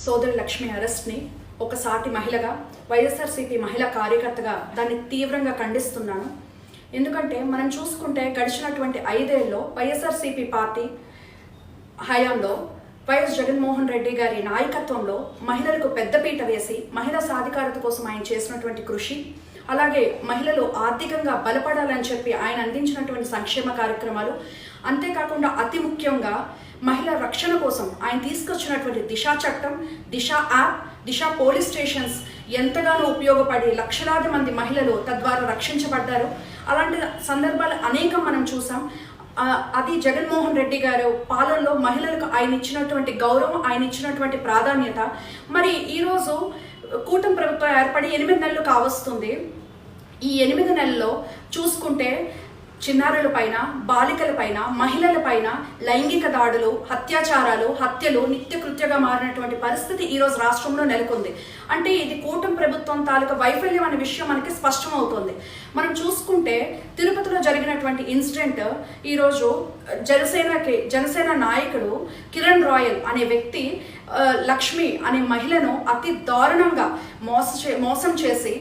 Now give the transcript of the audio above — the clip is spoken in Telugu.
సోదరి లక్ష్మి అరెస్ట్ని ఒక సాటి మహిళగా వైఎస్ఆర్సీపీ మహిళా కార్యకర్తగా దాన్ని తీవ్రంగా ఖండిస్తున్నాను. ఎందుకంటే మనం చూసుకుంటే గడిచినటువంటి 5 ఏళ్లలో వైఎస్ఆర్సీపీ పార్టీ హయాంలో వైఎస్ జగన్మోహన్ రెడ్డి గారి నాయకత్వంలో మహిళలకు పెద్దపీట వేసి మహిళా సాధికారత కోసం ఆయన చేసినటువంటి కృషి, అలాగే మహిళలు ఆర్థికంగా బలపడాలని చెప్పి ఆయన అందించినటువంటి సంక్షేమ కార్యక్రమాలు, అంతేకాకుండా అతి ముఖ్యంగా మహిళా రక్షణ కోసం ఆయన తీసుకొచ్చినటువంటి దిశ చట్టం, దిశ యాప్, దిశ పోలీస్ స్టేషన్స్ ఎంతగానో ఉపయోగపడి లక్షలాది మంది మహిళలు తద్వారా రక్షించబడ్డారు. అలాంటి సందర్భాలు అనేకం మనం చూసాం. అది జగన్మోహన్ రెడ్డి గారు పాలనలో మహిళలకు ఆయన ఇచ్చినటువంటి గౌరవం, ఆయన ఇచ్చినటువంటి ప్రాధాన్యత. మరి ఈరోజు కూటమి ప్రభుత్వం ఏర్పడి 8 నెలలు కావస్తుంది. ఈ 8 నెలల్లో చూసుకుంటే చిన్నారుల పైన, బాలికల పైన, మహిళల పైన లైంగిక దాడులు, అత్యాచారాలు, హత్యలు నిత్యకృత్యగా మారినటువంటి పరిస్థితి ఈరోజు రాష్ట్రంలో నెలకొంది. అంటే ఇది కూటమి ప్రభుత్వం తాలూకా వైఫల్యం అనే విషయం మనకి స్పష్టమవుతోంది. మనం చూసుకుంటే తిరుపతిలో జరిగినటువంటి ఇన్సిడెంట్ ఈరోజు జనసేన నాయకుడు కిరణ్ రాయల్ అనే వ్యక్తి లక్ష్మి అనే మహిళను అతి దారుణంగా మోసం చేసి